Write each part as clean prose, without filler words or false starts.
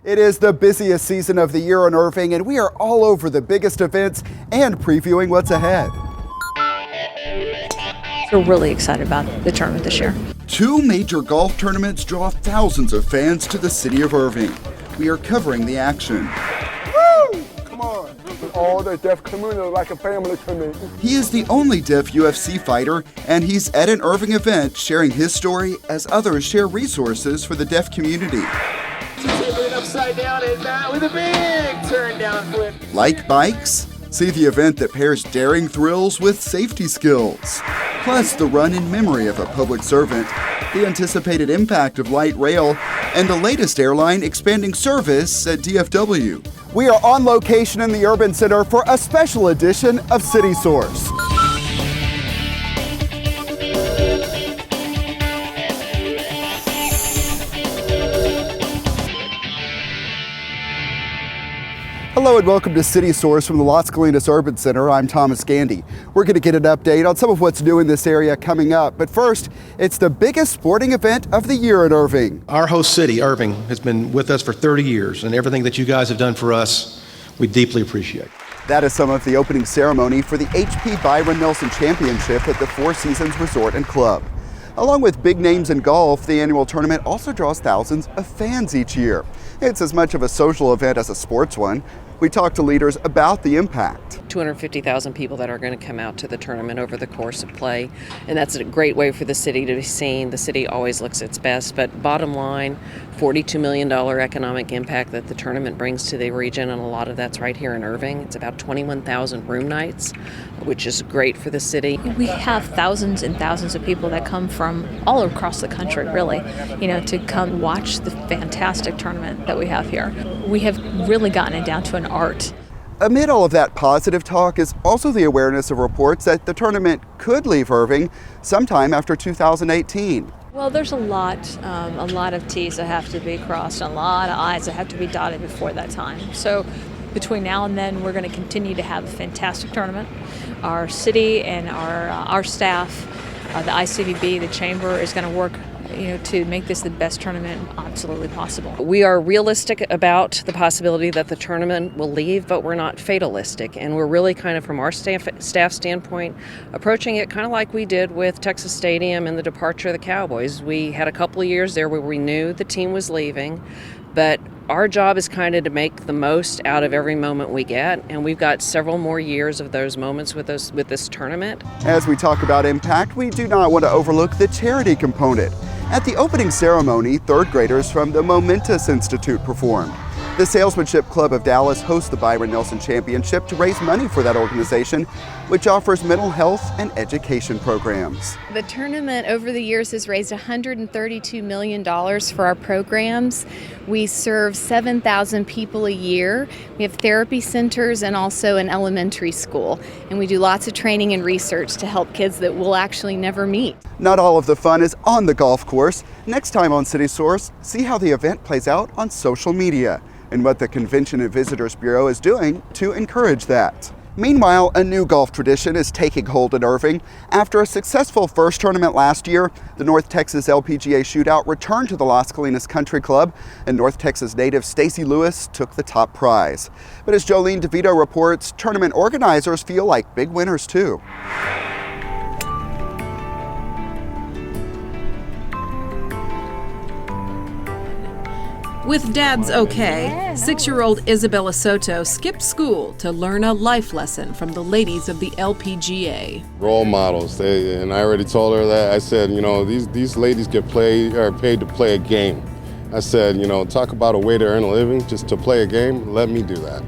It is the busiest season of the year in Irving, and we are all over the biggest events and previewing what's ahead. We're really excited about the tournament this year. Two major golf tournaments draw thousands of fans to the city of Irving. We are covering the action. Woo! Come on. All the deaf community are like a family to me. He is the only deaf UFC fighter, and he's at an Irving event sharing his story as others share resources for the deaf community. Upside down and down with a big turn down flip. Like bikes? See the event that pairs daring thrills with safety skills. Plus the run in memory of a public servant, the anticipated impact of light rail, and the latest airline expanding service at DFW. We are on location in the Urban Center for a special edition of City Source. Hello and welcome to City Source from the Las Colinas Urban Center. I'm Thomas Gandy. We're going to get an update on some of what's new in this area coming up. But first, it's the biggest sporting event of the year in Irving. Our host city, Irving, has been with us for 30 years, and everything that you guys have done for us, we deeply appreciate. That is some of the opening ceremony for the HP Byron Nelson Championship at the Four Seasons Resort and Club. Along with big names in golf, the annual tournament also draws thousands of fans each year. It's as much of a social event as a sports one. We talked to leaders about the impact. 250,000 people that are going to come out to the tournament over the course of play, and that's a great way for the city to be seen. The city always looks its best, but bottom line, $42 million economic impact that the tournament brings to the region, and a lot of that's right here in Irving. It's about 21,000 room nights, which is great for the city. We have thousands and thousands of people that come from all across the country, really, to come watch the fantastic tournament that we have here. We have really gotten it down to an art. Amid all of that positive talk is also the awareness of reports that the tournament could leave Irving sometime after 2018. Well, there's a lot of T's that have to be crossed and a lot of I's that have to be dotted before that time. So between now and then, we're going to continue to have a fantastic tournament. Our city and our staff, the ICVB, the chamber is going to work to make this the best tournament absolutely possible. We are realistic about the possibility that the tournament will leave, but we're not fatalistic. And we're really kind of, from our staff standpoint, approaching it kind of like we did with Texas Stadium and the departure of the Cowboys. We had a couple of years there where we knew the team was leaving, but our job is kind of to make the most out of every moment we get, and we've got several more years of those moments with this tournament. As we talk about impact, we do not want to overlook the charity component. At the opening ceremony, third graders from the Momentous Institute performed. The Salesmanship Club of Dallas hosts the Byron Nelson Championship to raise money for that organization, which offers mental health and education programs. The tournament over the years has raised $132 million for our programs. We serve 7,000 people a year. We have therapy centers and also an elementary school. And we do lots of training and research to help kids that we'll actually never meet. Not all of the fun is on the golf course. Next time on City Source, see how the event plays out on social media and what the Convention and Visitors Bureau is doing to encourage that. Meanwhile, a new golf tradition is taking hold in Irving. After a successful first tournament last year, the North Texas LPGA Shootout returned to the Las Colinas Country Club, and North Texas native Stacy Lewis took the top prize. But as Jolene DeVito reports, tournament organizers feel like big winners too. With Dad's okay, 6-year-old Isabella Soto skipped school to learn a life lesson from the ladies of the LPGA. Role models, and I already told her that. I said, these ladies get paid to play a game. I said, talk about a way to earn a living, just to play a game, let me do that.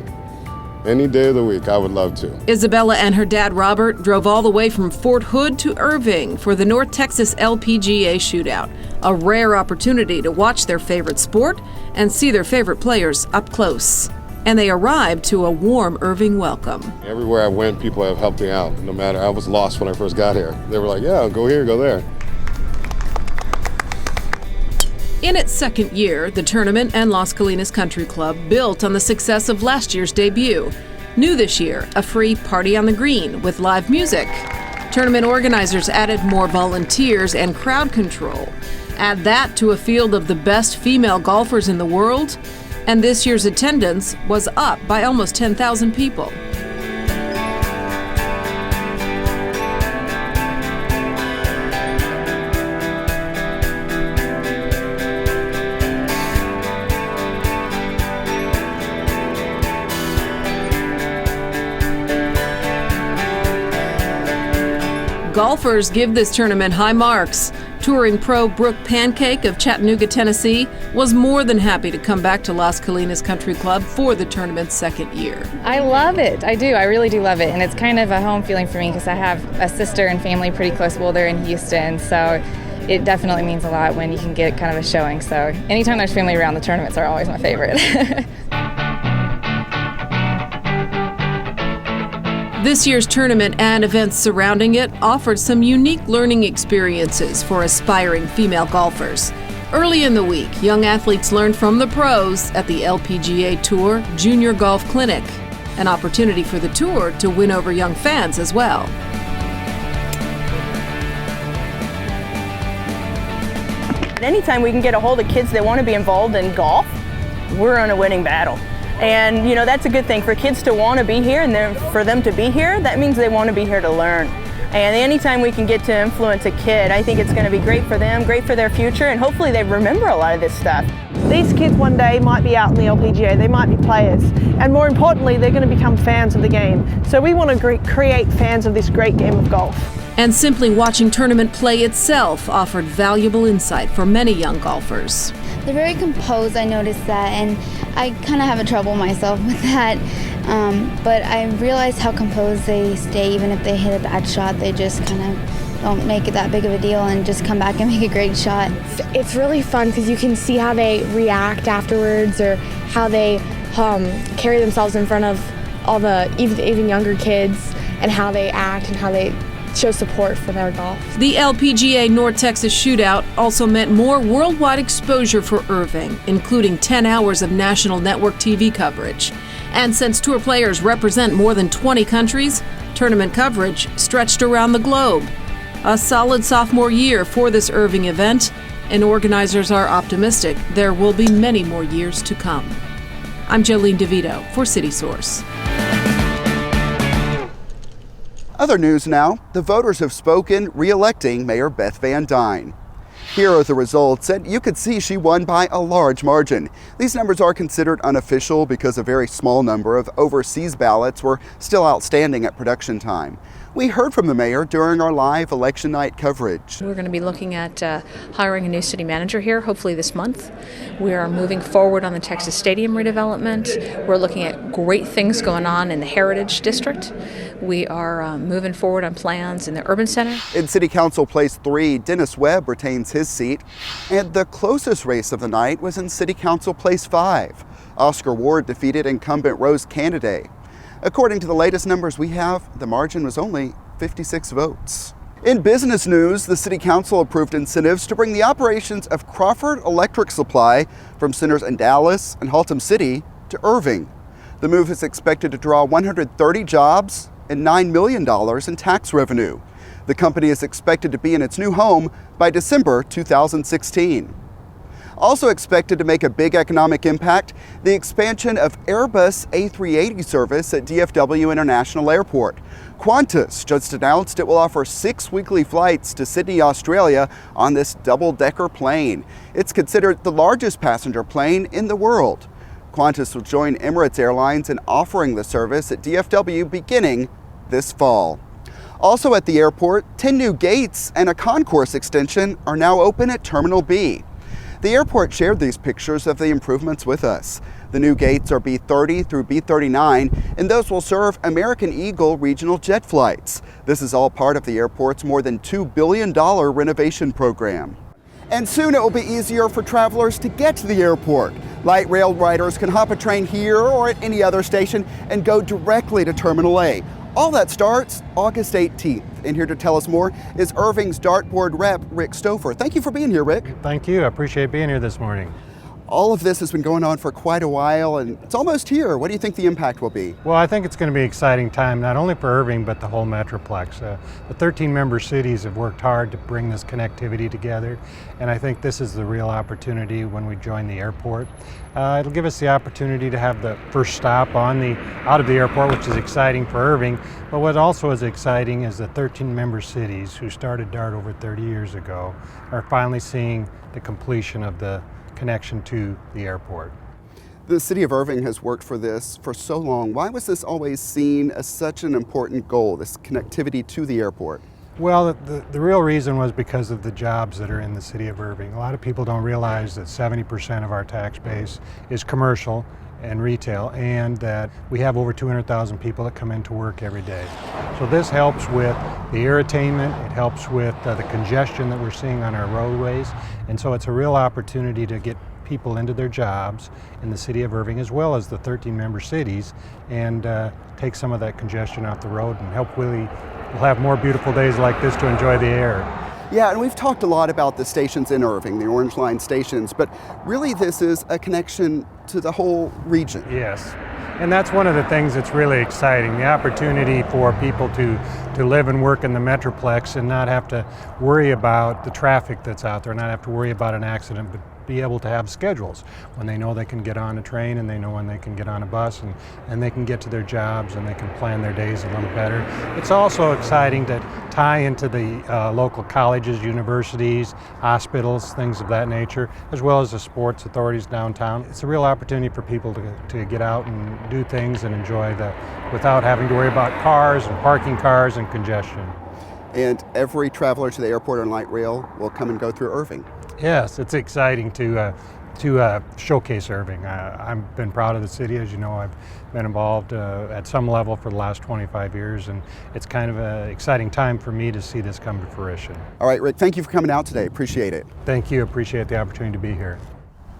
Any day of the week, I would love to. Isabella and her dad, Robert, drove all the way from Fort Hood to Irving for the North Texas LPGA Shootout, a rare opportunity to watch their favorite sport and see their favorite players up close. And they arrived to a warm Irving welcome. Everywhere I went, people have helped me out. No matter, I was lost when I first got here. They were like, yeah, go here, go there. In its second year, the tournament and Las Colinas Country Club built on the success of last year's debut. New this year, a free party on the green with live music. Tournament organizers added more volunteers and crowd control. Add that to a field of the best female golfers in the world, And this year's attendance was up by almost 10,000 people. Golfers give this tournament high marks. Touring pro Brooke Pancake of Chattanooga, Tennessee, was more than happy to come back to Las Colinas Country Club for the tournament's second year. I love it. I do. I really do love it. And it's kind of a home feeling for me because I have a sister and family pretty close. Well, they're in Houston. So it definitely means a lot when you can get kind of a showing. So anytime there's family around, the tournaments are always my favorite. This year's tournament and events surrounding it offered some unique learning experiences for aspiring female golfers. Early in the week, young athletes learned from the pros at the LPGA Tour Junior Golf Clinic, an opportunity for the tour to win over young fans as well. Anytime we can get a hold of kids that want to be involved in golf, we're on a winning battle. And you know, that's a good thing for kids to want to be here, and then for them to be here, that means they want to be here to learn. And anytime we can get to influence a kid, I think it's going to be great for them, great for their future, and hopefully they remember a lot of this stuff. These kids one day might be out in the LPGA, they might be players, and more importantly, they're going to become fans of the game. So we want to create fans of this great game of golf. And simply watching tournament play itself offered valuable insight for many young golfers. They're very composed, I noticed that, and I kind of have a trouble myself with that. But I realized how composed they stay. Even if they hit a bad shot, they just kind of don't make it that big of a deal and just come back and make a great shot. It's really fun because you can see how they react afterwards, or how they carry themselves in front of all the even younger kids, and how they act and how they show support for their golf. The LPGA North Texas Shootout also meant more worldwide exposure for Irving, including 10 hours of national network TV coverage. And since tour players represent more than 20 countries, tournament coverage stretched around the globe. A solid sophomore year for this Irving event, and organizers are optimistic there will be many more years to come. I'm Jolene DeVito for City Source. Other news now, the voters have spoken re-electing Mayor Beth Van Dyne. Here are the results, and you could see she won by a large margin. These numbers are considered unofficial because a very small number of overseas ballots were still outstanding at production time. We heard from the mayor during our live election night coverage. We're going to be looking at hiring a new city manager here, hopefully this month. We are moving forward on the Texas Stadium redevelopment. We're looking at great things going on in the Heritage District. We are moving forward on plans in the Urban Center. In City Council Place 3, Dennis Webb retains his seat, and the closest race of the night was in City Council Place 5. Oscar Ward defeated incumbent Rose Canady. According to the latest numbers we have, the margin was only 56 votes. In business news, the City Council approved incentives to bring the operations of Crawford Electric Supply from centers in Dallas and Haltom City to Irving. The move is expected to draw 130 jobs and $9 million in tax revenue. The company is expected to be in its new home by December 2016. Also expected to make a big economic impact, the expansion of Airbus A380 service at DFW International Airport. Qantas just announced it will offer 6 weekly flights to Sydney, Australia on this double-decker plane. It's considered the largest passenger plane in the world. Qantas will join Emirates Airlines in offering the service at DFW beginning this fall. Also at the airport, 10 new gates and a concourse extension are now open at Terminal B. The airport shared these pictures of the improvements with us. The new gates are B30 through B39, and those will serve American Eagle regional jet flights. This is all part of the airport's more than $2 billion renovation program. And soon it will be easier for travelers to get to the airport. Light rail riders can hop a train here or at any other station and go directly to Terminal A. All that starts August 18th. And here to tell us more is Irving's dartboard rep, Rick Stouffer. Thank you for being here, Rick. Thank you. I appreciate being here this morning. All of this has been going on for quite a while, and it's almost here. What do you think the impact will be? Well, I think it's going to be an exciting time, not only for Irving, but the whole Metroplex. The 13 member cities have worked hard to bring this connectivity together, and I think this is the real opportunity when we join the airport. It'll give us the opportunity to have the first stop out of the airport, which is exciting for Irving, but what also is exciting is the 13 member cities who started DART over 30 years ago are finally seeing the completion of the connection to the airport. The city of Irving has worked for this for so long. Why was this always seen as such an important goal, this connectivity to the airport? Well, the real reason was because of the jobs that are in the city of Irving. A lot of people don't realize that 70% of our tax base is commercial and retail, and that we have over 200,000 people that come into work every day. So this helps with the airtainment, it helps with the congestion that we're seeing on our roadways, and so it's a real opportunity to get people into their jobs in the city of Irving as well as the 13 member cities, and take some of that congestion off the road and help we'll have more beautiful days like this to enjoy the air. Yeah, and we've talked a lot about the stations in Irving, the Orange Line stations, but really this is a connection to the whole region. Yes, and that's one of the things that's really exciting, the opportunity for people to live and work in the Metroplex and not have to worry about the traffic that's out there, not have to worry about an accident, but be able to have schedules when they know they can get on a train and they know when they can get on a bus, and they can get to their jobs and they can plan their days a little better. It's also exciting to tie into the local colleges, universities, hospitals, things of that nature, as well as the sports authorities downtown. It's a real opportunity for people to get out and do things and enjoy without having to worry about cars and parking cars and congestion. And every traveler to the airport on light rail will come and go through Irving. Yes, it's exciting to showcase Irving. I've been proud of the city. As you know, I've been involved at some level for the last 25 years, and it's kind of an exciting time for me to see this come to fruition. All right, Rick, thank you for coming out today. Appreciate it. Thank you. Appreciate the opportunity to be here.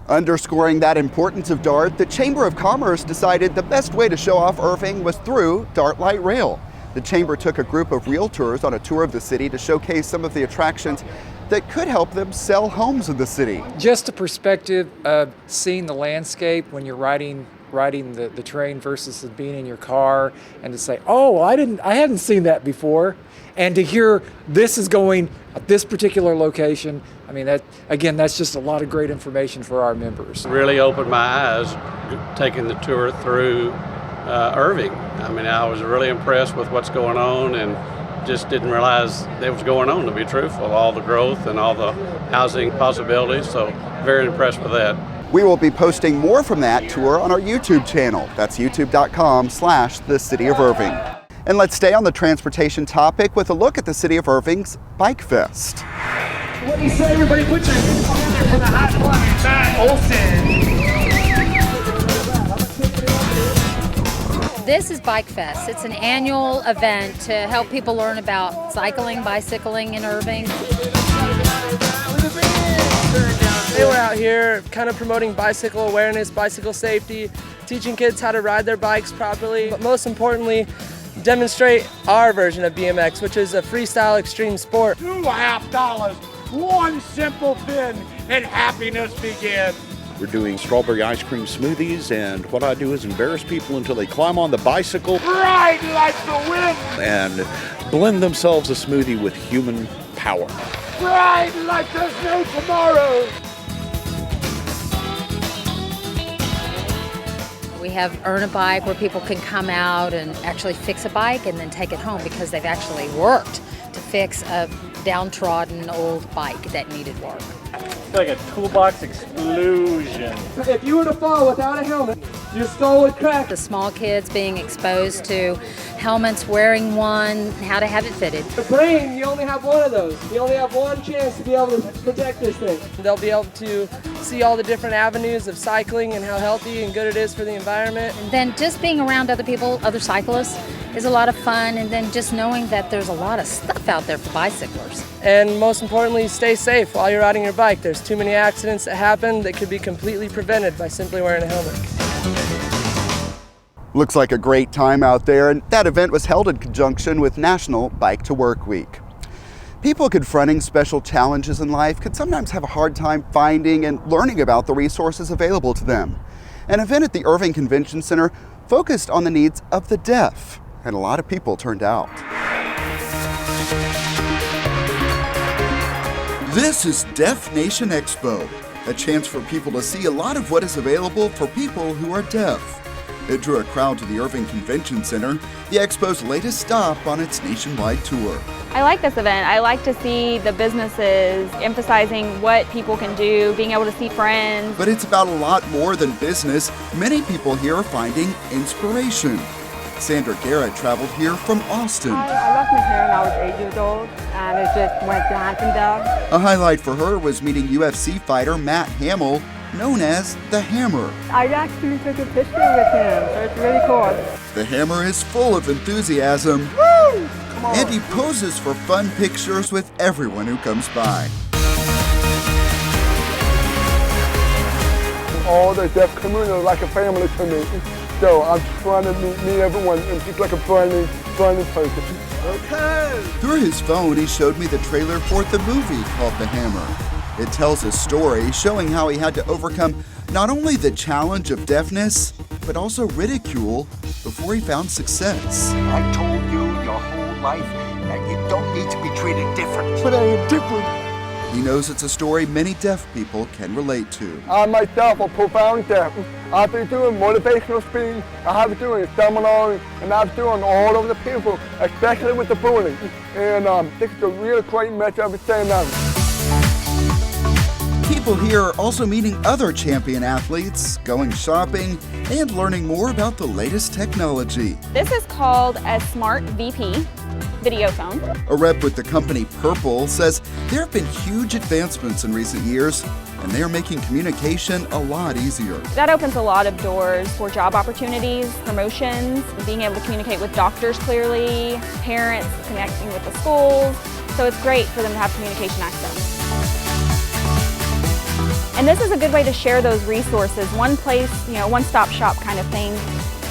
Underscoring that importance of DART, the Chamber of Commerce decided the best way to show off Irving was through DART Light Rail. The Chamber took a group of realtors on a tour of the city to showcase some of the attractions that could help them sell homes in the city. Just a perspective of seeing the landscape when you're riding the train versus being in your car, and to say, oh, I hadn't seen that before, and to hear this is going at this particular location. I mean, that's just a lot of great information for our members. Really opened my eyes taking the tour through Irving. I mean, I was really impressed with what's going on, and just didn't realize that was going on, to be truthful, all the growth and all the housing possibilities, so very impressed with that. We will be posting more from that tour on our YouTube channel. That's youtube.com/the City of Irving. And let's stay on the transportation topic with a look at the City of Irving's Bikefest. What do you say, everybody? Put your hands together for the hot flying Matt Olson. This is Bikefest. It's an annual event to help people learn about cycling, bicycling in Irving. They were out here kind of promoting bicycle awareness, bicycle safety, teaching kids how to ride their bikes properly, but most importantly, demonstrate our version of BMX, which is a freestyle extreme sport. $2.50, one simple fin, and happiness begins. We're doing strawberry ice cream smoothies, and what I do is embarrass people until they climb on the bicycle, Ride like the wind, and blend themselves a smoothie with human power. ride like there's no tomorrow. We have Earn a Bike, where people can come out and actually fix a bike and then take it home because they've actually worked to fix a downtrodden old bike that needed work. It's like a toolbox explosion. If you were to fall without a helmet, your skull would crack. The small kids being exposed to helmets, wearing one, how to have it fitted. The brain, you only have one of those. You only have one chance to be able to protect this thing. They'll be able to see all the different avenues of cycling and how healthy and good it is for the environment. And then just being around other people, other cyclists, is a lot of fun, and then just knowing that there's a lot of stuff out there for bicyclers. And most importantly, stay safe while you're riding your bike. There's too many accidents that happen that could be completely prevented by simply wearing a helmet. Looks like a great time out there, and that event was held in conjunction with National Bike to Work Week. People confronting special challenges in life could sometimes have a hard time finding and learning about the resources available to them. An event at the Irving Convention Center focused on the needs of the deaf, and a lot of people turned out. This is DeafNation Expo, a chance for people to see a lot of what is available for people who are deaf. It drew a crowd to the Irving Convention Center, the Expo's latest stop on its nationwide tour. I like this event. I like to see the businesses emphasizing what people can do, being able to see friends. But it's about a lot more than business. Many people here are finding inspiration. Sandra Garrett traveled here from Austin. I lost my hair when I was 8 years old, and it just went down and down. A highlight for her was meeting UFC fighter Matt Hamill, known as the Hammer. I actually took a picture with him, so it's really cool. The Hammer is full of enthusiasm. Woo! Come on. And he poses for fun pictures with everyone who comes by. All the deaf community is like a family to me. So I'm trying to meet everyone and just like a friendly person. Okay. Through his phone, he showed me the trailer for the movie called The Hammer. It tells his story, showing how he had to overcome not only the challenge of deafness, but also ridicule before he found success. I told you your whole life that you don't need to be treated different. But I am different. He knows it's a story many deaf people can relate to. I myself am profound deaf. I've been doing motivational speaking, I have been doing seminars, and I've been doing all over the people, especially with the bullying. And this is a real great message I've been saying now. People here are also meeting other champion athletes, going shopping, and learning more about the latest technology. This is called a Smart VP video phone. A rep with the company Purple says there have been huge advancements in recent years, and they are making communication a lot easier. That opens a lot of doors for job opportunities, promotions, being able to communicate with doctors clearly, parents connecting with the schools. So it's great for them to have communication access. And this is a good way to share those resources. One place, one-stop shop kind of thing,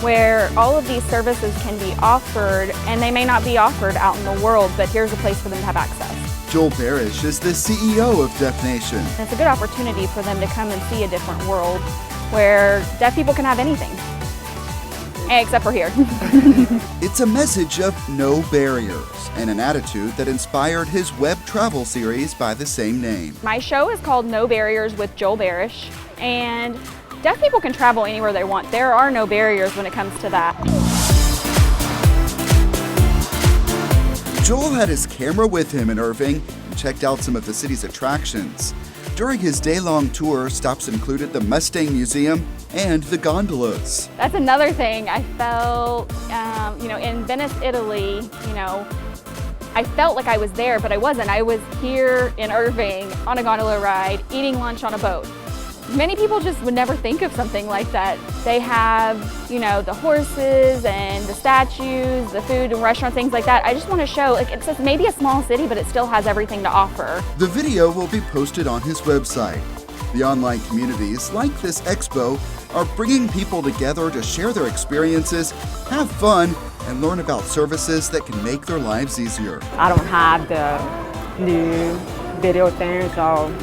where all of these services can be offered, and they may not be offered out in the world, but here's a place for them to have access. Joel Barish is the CEO of DeafNation. It's a good opportunity for them to come and see a different world where deaf people can have anything, except for here. It's a message of no barriers and an attitude that inspired his web travel series by the same name. My show is called No Barriers with Joel Barish, and deaf people can travel anywhere they want. There are no barriers when it comes to that. Joel had his camera with him in Irving and checked out some of the city's attractions. During his day-long tour, stops included the Mustang Museum and the gondolas. That's another thing. I felt, in Venice, Italy, I felt like I was there, but I wasn't. I was here in Irving on a gondola ride, eating lunch on a boat. Many people just would never think of something like that. They have, the horses and the statues, the food and restaurants, things like that. I just want to show, it's just maybe a small city, but it still has everything to offer. The video will be posted on his website. The online communities like this expo are bringing people together to share their experiences, have fun, and learn about services that can make their lives easier. I don't have the new video thing, so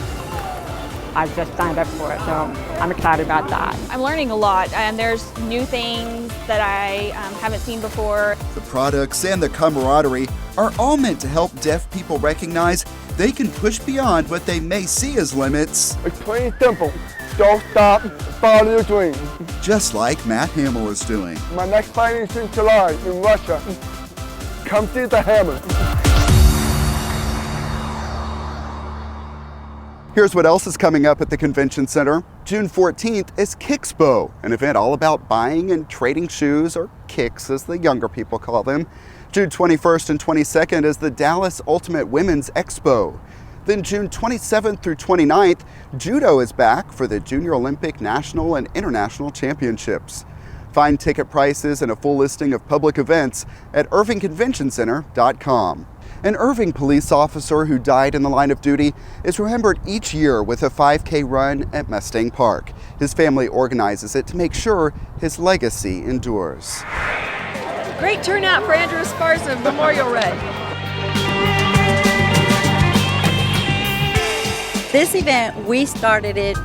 I just signed up for it, so I'm excited about that. I'm learning a lot, and there's new things that I haven't seen before. The products and the camaraderie are all meant to help deaf people recognize they can push beyond what they may see as limits. It's plain simple. Don't stop, follow your dreams. Just like Matt Hamill is doing. My next fight is in July in Russia. Come see the Hammer. Here's what else is coming up at the Convention Center. June 14th is Kickspo, an event all about buying and trading shoes, or kicks as the younger people call them. June 21st and 22nd is the Dallas Ultimate Women's Expo. Then June 27th through 29th, Judo is back for the Junior Olympic National and International Championships. Find ticket prices and a full listing of public events at irvingconventioncenter.com. An Irving police officer who died in the line of duty is remembered each year with a 5K run at Mustang Park. His family organizes it to make sure his legacy endures. Great turnout for Andrew Esparza Memorial Run. This event, we started it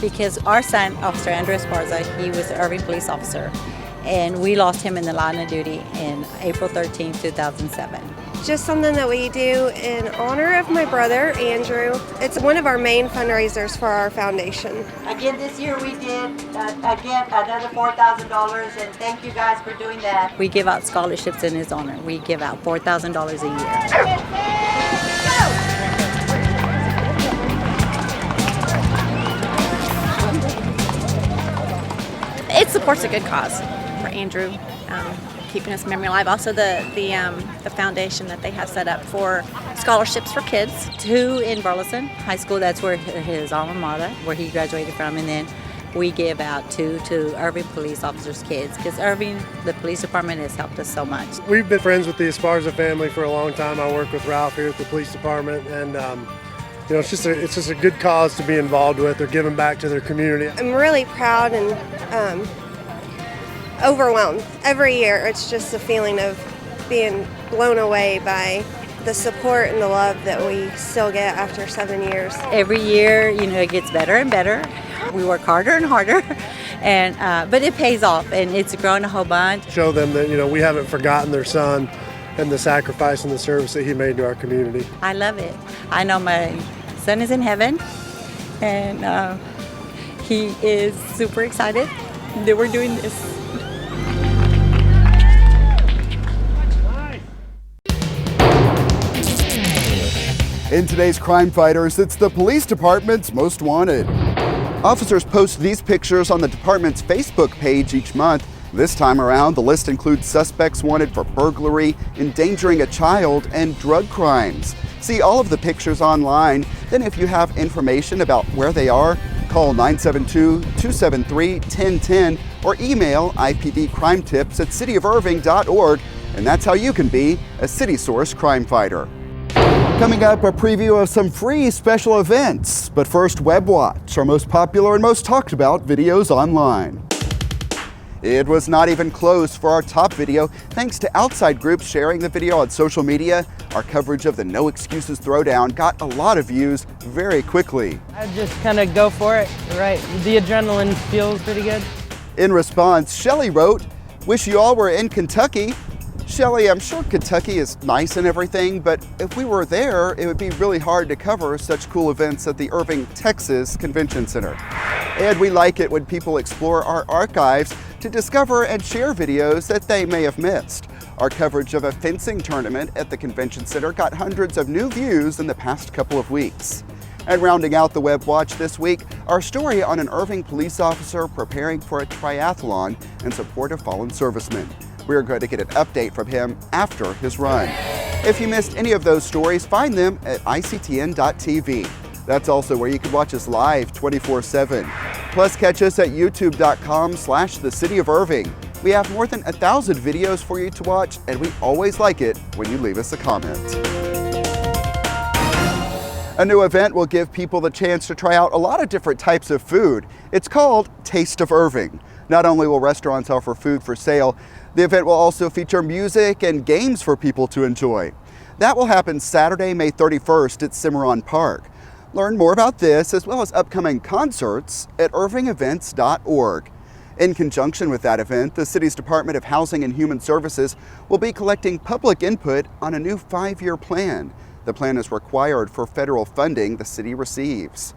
because our son, Officer Andrew Esparza, he was an Irving police officer, and we lost him in the line of duty in April 13, 2007. Just something that we do in honor of my brother, Andrew. It's one of our main fundraisers for our foundation. Again, this year we did, again, another $4,000, and thank you guys for doing that. We give out scholarships in his honor. We give out $4,000 a year. It supports a good cause for Andrew, keeping his memory alive. Also, the foundation that they have set up for scholarships for kids. 2 in Burleson High School. That's where his alma mater, where he graduated from, and then we give out 2 to Irving police officers' kids, because Irving, the police department, has helped us so much. We've been friends with the Esparza family for a long time. I work with Ralph here at the police department, and you know, it's just a good cause to be involved with. They're giving back to their community. I'm really proud and overwhelmed. Every year, it's just a feeling of being blown away by the support and the love that we still get after 7 years. Every year, you know, it gets better and better. We work harder and harder, and but it pays off, and it's grown a whole bunch. Show them that, you know, we haven't forgotten their son and the sacrifice and the service that he made to our community. I love it. I know my son is in heaven, and he is super excited that we're doing this. In today's Crime Fighters, it's the police department's most wanted. Officers post these pictures on the department's Facebook page each month. This time around, the list includes suspects wanted for burglary, endangering a child, and drug crimes. See all of the pictures online. Then if you have information about where they are, call 972-273-1010 or email ipdcrimetips@cityofirving.org, and that's how you can be a City Source crime fighter. Coming up, a preview of some free special events. But first, Web Watch, our most popular and most talked about videos online. It was not even close for our top video. Thanks to outside groups sharing the video on social media, our coverage of the No Excuses Throwdown got a lot of views very quickly. I just kind of go for it, right? The adrenaline feels pretty good. In response, Shelly wrote, "Wish you all were in Kentucky." Shelly, I'm sure Kentucky is nice and everything, but if we were there, it would be really hard to cover such cool events at the Irving, Texas Convention Center. And we like it when people explore our archives to discover and share videos that they may have missed. Our coverage of a fencing tournament at the Convention Center got hundreds of new views in the past couple of weeks. And rounding out the Web Watch this week, our story on an Irving police officer preparing for a triathlon in support of fallen servicemen. We're going to get an update from him after his run. If you missed any of those stories, find them at ictn.tv. That's also where you can watch us live 24/7. Plus, catch us at youtube.com/The City of Irving. We have more than 1,000 videos for you to watch, and we always like it when you leave us a comment. A new event will give people the chance to try out a lot of different types of food. It's called Taste of Irving. Not only will restaurants offer food for sale, the event will also feature music and games for people to enjoy. That will happen Saturday, May 31st at Cimarron Park. Learn more about this as well as upcoming concerts at irvingevents.org. In conjunction with that event, the city's Department of Housing and Human Services will be collecting public input on a new 5-year plan. The plan is required for federal funding the city receives.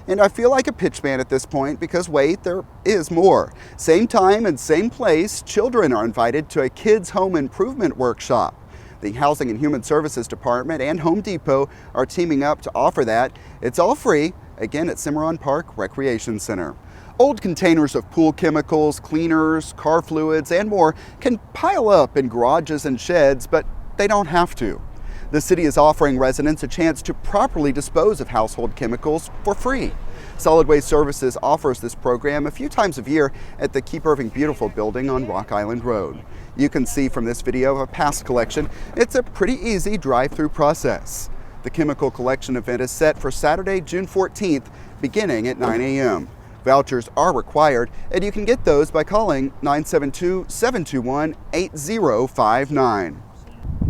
And I feel like a pitchman at this point because wait, there is more. Same time and same place, children are invited to a kids' home improvement workshop. The Housing and Human Services Department and Home Depot are teaming up to offer that. It's all free, again at Cimarron Park Recreation Center. Old containers of pool chemicals, cleaners, car fluids, and more can pile up in garages and sheds, but they don't have to. The city is offering residents a chance to properly dispose of household chemicals for free. Solid Waste Services offers this program a few times a year at the Keep Irving Beautiful building on Rock Island Road. You can see from this video of a past collection, it's a pretty easy drive-through process. The chemical collection event is set for Saturday, June 14th, beginning at 9 a.m. Vouchers are required, and you can get those by calling 972-721-8059.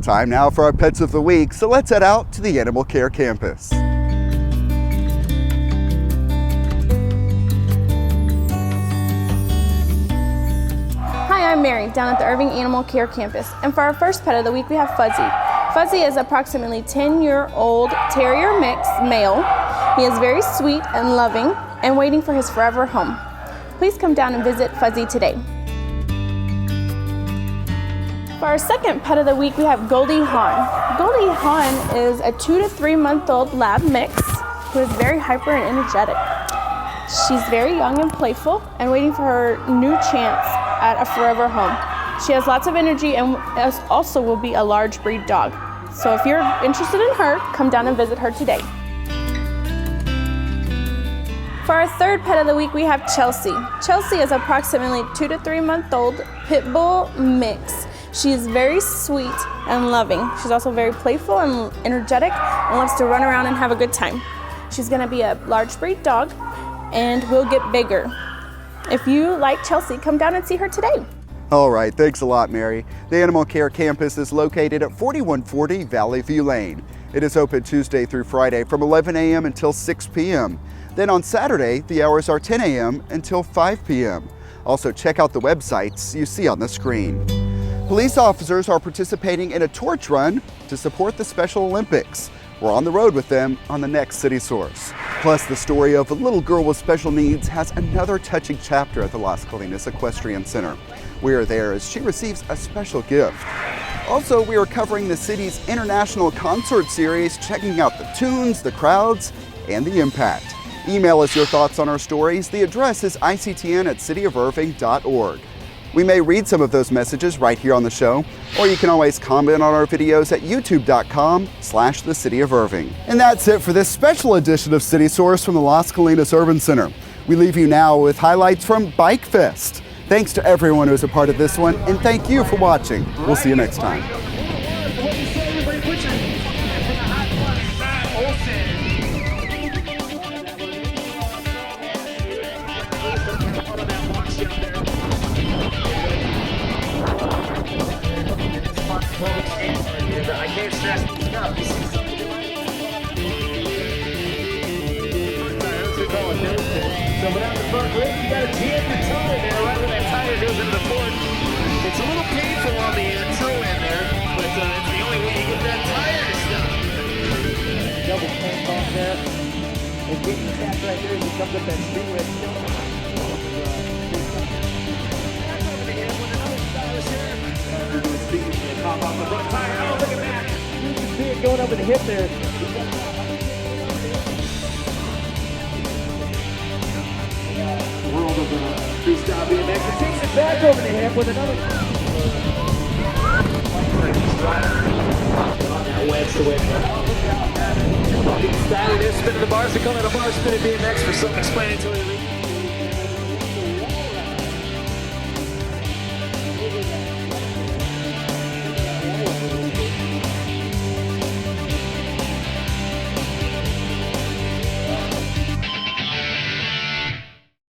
Time now for our Pets of the Week, so let's head out to the Animal Care Campus. I'm Mary, down at the Irving Animal Care Campus, and for our first pet of the week we have Fuzzy. Fuzzy is approximately 10-year-old terrier mix male. He is very sweet and loving and waiting for his forever home. Please come down and visit Fuzzy today. For our second pet of the week we have Goldie Hawn. Goldie Hawn is a 2 to 3 month old lab mix who is very hyper and energetic. She's very young and playful and waiting for her new chance at a forever home. She has lots of energy and also will be a large breed dog. So if you're interested in her, come down and visit her today. For our third pet of the week, we have Chelsea. Chelsea is approximately 2 to 3 month old pit bull mix. She is very sweet and loving. She's also very playful and energetic and loves to run around and have a good time. She's gonna be a large breed dog and will get bigger. If you like Chelsea, come down and see her today. All right, thanks a lot, Mary. The Animal Care Campus is located at 4140 Valley View Lane. It is open Tuesday through Friday from 11 a.m. until 6 p.m. Then on Saturday, the hours are 10 a.m. until 5 p.m. Also, check out the websites you see on the screen. Police officers are participating in a torch run to support the Special Olympics. We're on the road with them on the next City Source. Plus, the story of a little girl with special needs has another touching chapter at the Las Colinas Equestrian Center. We are there as she receives a special gift. Also, we are covering the city's international concert series, checking out the tunes, the crowds, and the impact. Email us your thoughts on our stories. The address is ictn@cityofirving.org. We may read some of those messages right here on the show, or you can always comment on our videos at youtube.com/The City of Irving. And that's it for this special edition of City Source from the Las Colinas Urban Center. We leave you now with highlights from Bikefest. Thanks to everyone who was a part of this one, and thank you for watching. We'll see you next time. I can't stress this enough. This is something to like. So without the front grip, you gotta jam your toe in there right when that tire goes into the fork. It's a little painful on the toe in there, but it's the only way you get that tire to stop. Double tank off there. And getting the tap right there as he comes up that speed with pop off the front tire. Oh, look at that. You can see it going over the hip there. World of freestyle BMX. It takes it back over the hip with another. On that wedge to win. Styling is spinning the bars to come at a bar spinning BMX for self-explanatory reasons.